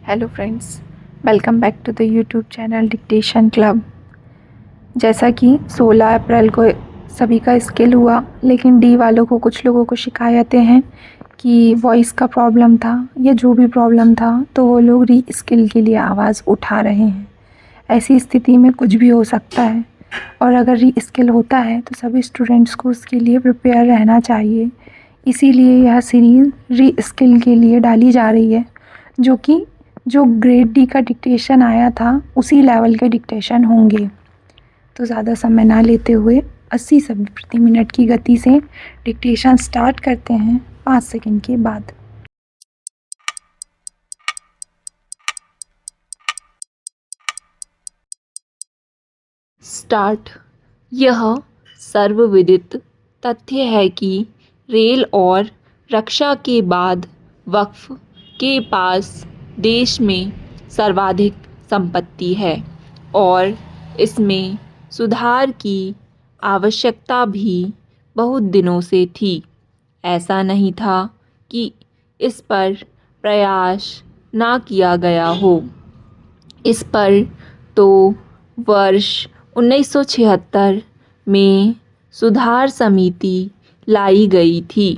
Hello friends, welcome back to the YouTube channel dictation club. जैसा कि 16 अप्रैल को सभी का स्किल हुआ, लेकिन डी वालों को कुछ लोगों को शिकायतें हैं कि वॉइस का प्रॉब्लम था या जो भी प्रॉब्लम था, तो वो लोग री स्किल के लिए आवाज़ उठा रहे हैं। ऐसी स्थिति में कुछ भी हो सकता है, और अगर री स्किल होता है तो सभी स्टूडेंट्स को उसके लिए प्रिपेयर रहना चाहिए। इसीलिए यह सीरीज़ री स्किल के लिए डाली जा रही है, जो ग्रेड डी का डिक्टेशन आया था उसी लेवल के डिक्टेशन होंगे। तो ज़्यादा समय ना लेते हुए 80 शब्द प्रति मिनट की गति से डिक्टेशन स्टार्ट करते हैं 5 सेकंड के बाद। स्टार्ट। यह सर्वविदित तथ्य है कि रेल और रक्षा के बाद वक्फ के पास देश में सर्वाधिक संपत्ति है और इसमें सुधार की आवश्यकता भी बहुत दिनों से थी। ऐसा नहीं था कि इस पर प्रयास ना किया गया हो। इस पर तो वर्ष 1976 में सुधार समिति लाई गई थी।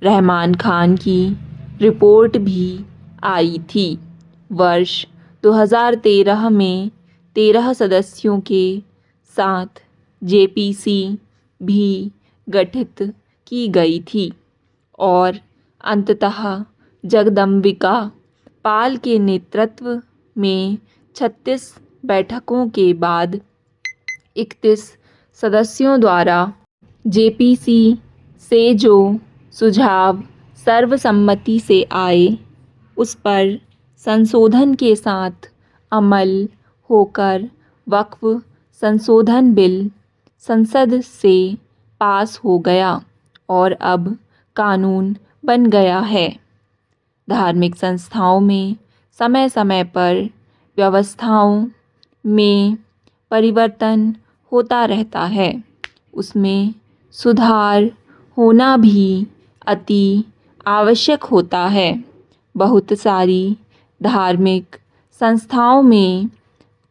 रहमान खान की रिपोर्ट भी आई थी। वर्ष 2013 में 13 सदस्यों के साथ जेपीसी भी गठित की गई थी और अंततः जगदम्बिका पाल के नेतृत्व में 36 बैठकों के बाद 31 सदस्यों द्वारा जेपीसी से जो सुझाव सर्वसम्मति से आए उस पर संशोधन के साथ अमल होकर वक्फ संशोधन बिल संसद से पास हो गया और अब कानून बन गया है। धार्मिक संस्थाओं में समय समय पर व्यवस्थाओं में परिवर्तन होता रहता है, उसमें सुधार होना भी अति आवश्यक होता है। बहुत सारी धार्मिक संस्थाओं में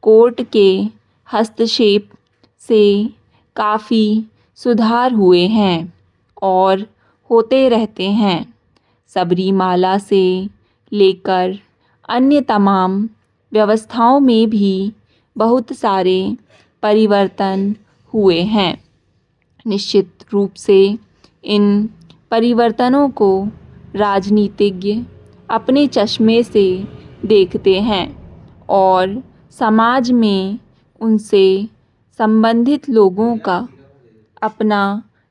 कोर्ट के हस्तक्षेप से काफ़ी सुधार हुए हैं और होते रहते हैं। सबरीमाला से लेकर अन्य तमाम व्यवस्थाओं में भी बहुत सारे परिवर्तन हुए हैं। निश्चित रूप से इन परिवर्तनों को राजनीतिज्ञ अपने चश्मे से देखते हैं और समाज में उनसे संबंधित लोगों का अपना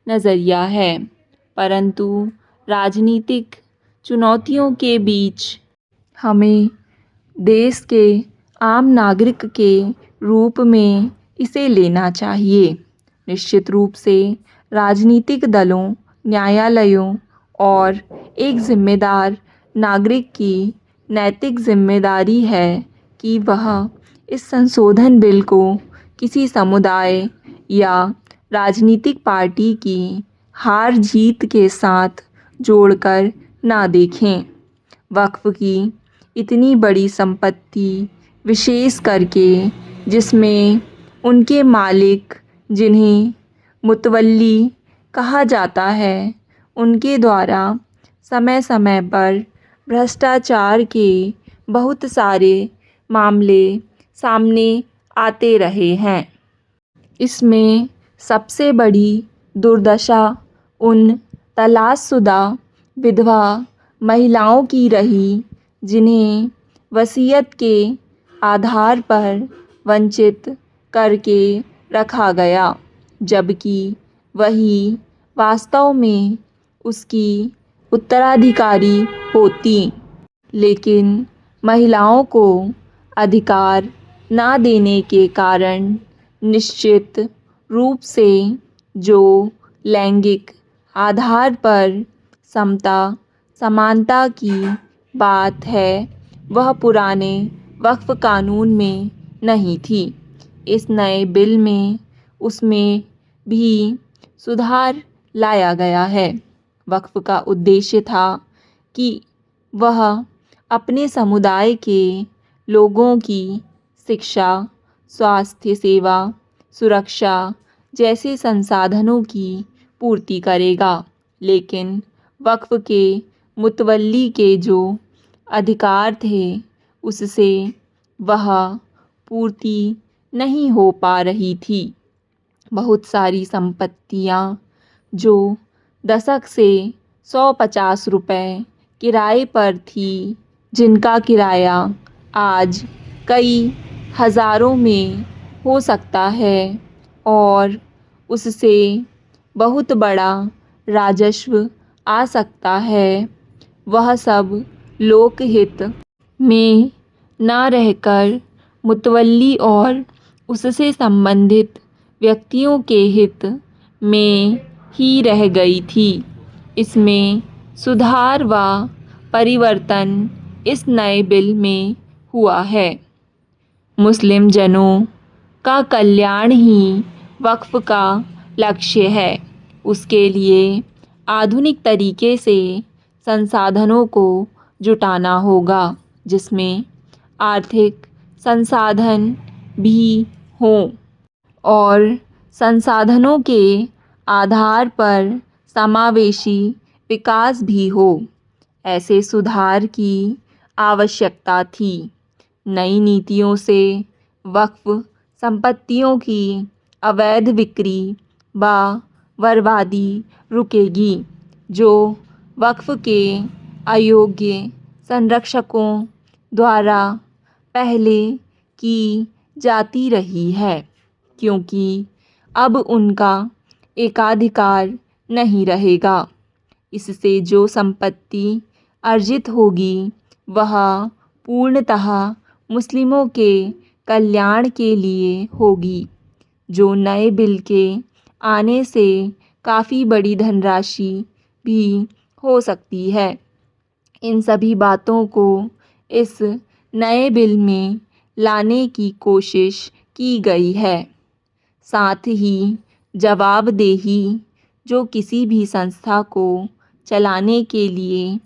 नज़रिया है, परंतु राजनीतिक चुनौतियों के बीच हमें देश के आम नागरिक के रूप में इसे लेना चाहिए। निश्चित रूप से राजनीतिक दलों, न्यायालयों और एक जिम्मेदार नागरिक की नैतिक जिम्मेदारी है कि वह इस संशोधन बिल को किसी समुदाय या राजनीतिक पार्टी की हार जीत के साथ जोड़कर ना देखें। वक्फ की इतनी बड़ी संपत्ति, विशेष करके जिसमें उनके मालिक, जिन्हें मुतवल्ली कहा जाता है, उनके द्वारा समय समय पर भ्रष्टाचार के बहुत सारे मामले सामने आते रहे हैं। इसमें सबसे बड़ी दुर्दशा उन तलाशशुदा विधवा महिलाओं की रही जिन्हें वसीयत के आधार पर वंचित करके रखा गया, जबकि वही वास्तव में उसकी उत्तराधिकारी होती। लेकिन महिलाओं को अधिकार ना देने के कारण निश्चित रूप से जो लैंगिक आधार पर समता समानता की बात है वह पुराने वक्फ कानून में नहीं थी। इस नए बिल में उसमें भी सुधार लाया गया है। वक्फ का उद्देश्य था कि वह अपने समुदाय के लोगों की शिक्षा, स्वास्थ्य सेवा, सुरक्षा जैसे संसाधनों की पूर्ति करेगा। लेकिन वक्फ के मुतवल्ली के जो अधिकार थे उससे वह पूर्ति नहीं हो पा रही थी। बहुत सारी संपत्तियाँ जो दशक से 150 रुपए किराए पर थी, जिनका किराया आज कई हज़ारों में हो सकता है और उससे बहुत बड़ा राजस्व आ सकता है, वह सब लोकहित में ना रहकर मुतवल्ली और उससे संबंधित व्यक्तियों के हित में ही रह गई थी। इसमें सुधार व परिवर्तन इस नए बिल में हुआ है। मुस्लिम जनों का कल्याण ही वक्फ का लक्ष्य है। उसके लिए आधुनिक तरीके से संसाधनों को जुटाना होगा, जिसमें आर्थिक संसाधन भी हों और संसाधनों के आधार पर समावेशी विकास भी हो। ऐसे सुधार की आवश्यकता थी। नई नीतियों से वक्फ संपत्तियों की अवैध बिक्री व बर्बादी रुकेगी, जो वक्फ के अयोग्य संरक्षकों द्वारा पहले की जाती रही है, क्योंकि अब उनका एकाधिकार नहीं रहेगा। इससे जो संपत्ति अर्जित होगी वह पूर्णतः मुस्लिमों के कल्याण के लिए होगी, जो नए बिल के आने से काफ़ी बड़ी धनराशि भी हो सकती है। इन सभी बातों को इस नए बिल में लाने की कोशिश की गई है। साथ ही जवाबदेही, जो किसी भी संस्था को चलाने के लिए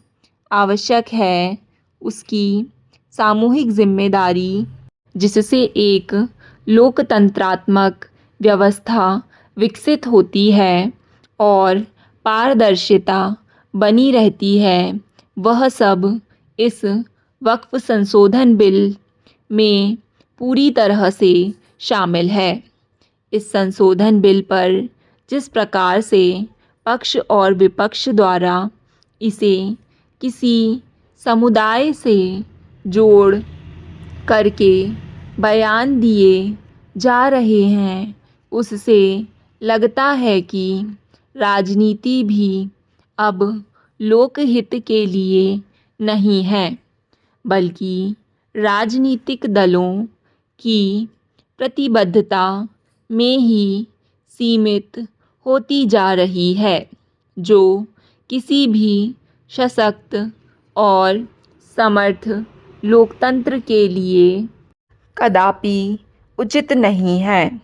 आवश्यक है, उसकी सामूहिक जिम्मेदारी, जिससे एक लोकतंत्रात्मक व्यवस्था विकसित होती है और पारदर्शिता बनी रहती है, वह सब इस वक्फ संशोधन बिल में पूरी तरह से शामिल है। इस संशोधन बिल पर जिस प्रकार से पक्ष और विपक्ष द्वारा इसे किसी समुदाय से जोड़ करके बयान दिए जा रहे हैं, उससे लगता है कि राजनीति भी अब लोकहित के लिए नहीं है, बल्कि राजनीतिक दलों की प्रतिबद्धता में ही सीमित होती जा रही है, जो किसी भी सशक्त और समर्थ लोकतंत्र के लिए कदापि उचित नहीं है।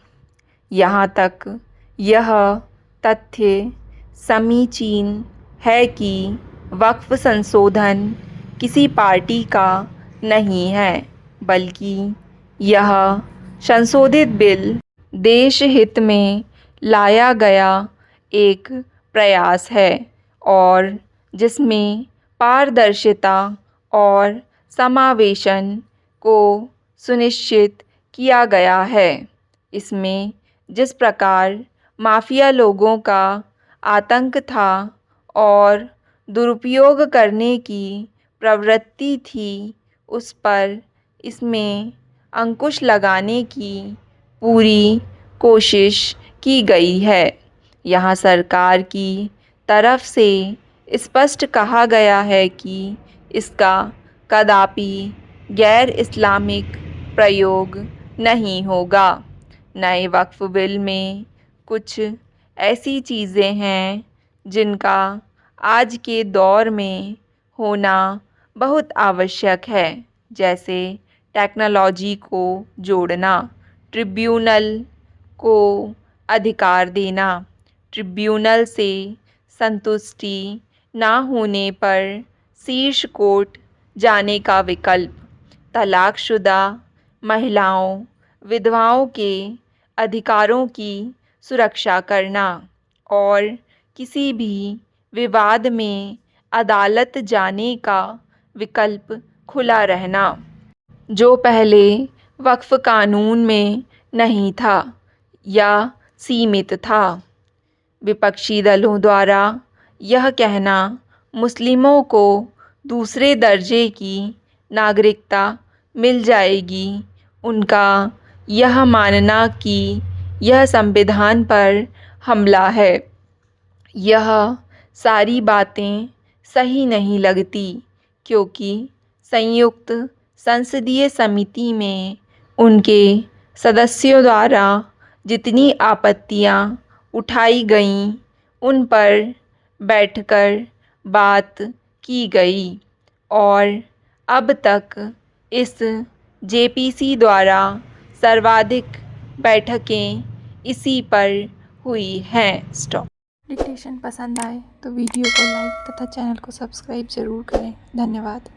यहाँ तक यह तथ्य समीचीन है कि वक्फ संशोधन किसी पार्टी का नहीं है, बल्कि यह संशोधित बिल देश हित में लाया गया एक प्रयास है और जिसमें पारदर्शिता और समावेशन को सुनिश्चित किया गया है। इसमें जिस प्रकार माफिया लोगों का आतंक था और दुरुपयोग करने की प्रवृत्ति थी, उस पर इसमें अंकुश लगाने की पूरी कोशिश की गई है। यहाँ सरकार की तरफ से स्पष्ट कहा गया है कि इसका कदापि गैर इस्लामिक प्रयोग नहीं होगा। नए वक्फ बिल में कुछ ऐसी चीज़ें हैं जिनका आज के दौर में होना बहुत आवश्यक है, जैसे टेक्नोलॉजी को जोड़ना, ट्रिब्यूनल को अधिकार देना, ट्रिब्यूनल से संतुष्टि ना होने पर शीर्ष कोर्ट जाने का विकल्प, तलाकशुदा महिलाओं, विधवाओं के अधिकारों की सुरक्षा करना और किसी भी विवाद में अदालत जाने का विकल्प खुला रहना, जो पहले वक्फ कानून में नहीं था या सीमित था। विपक्षी दलों द्वारा यह कहना मुस्लिमों को दूसरे दर्जे की नागरिकता मिल जाएगी, उनका यह मानना कि यह संविधान पर हमला है। यह सारी बातें सही नहीं लगती, क्योंकि संयुक्त संसदीय समिति में उनके सदस्यों द्वारा जितनी आपत्तियां उठाई गईं, उन पर बैठकर बात की गई और अब तक इस जेपीसी द्वारा सर्वाधिक बैठकें इसी पर हुई हैं। स्टॉप। डिक्टेशन पसंद आए तो वीडियो को लाइक तथा चैनल को सब्सक्राइब ज़रूर करें। धन्यवाद।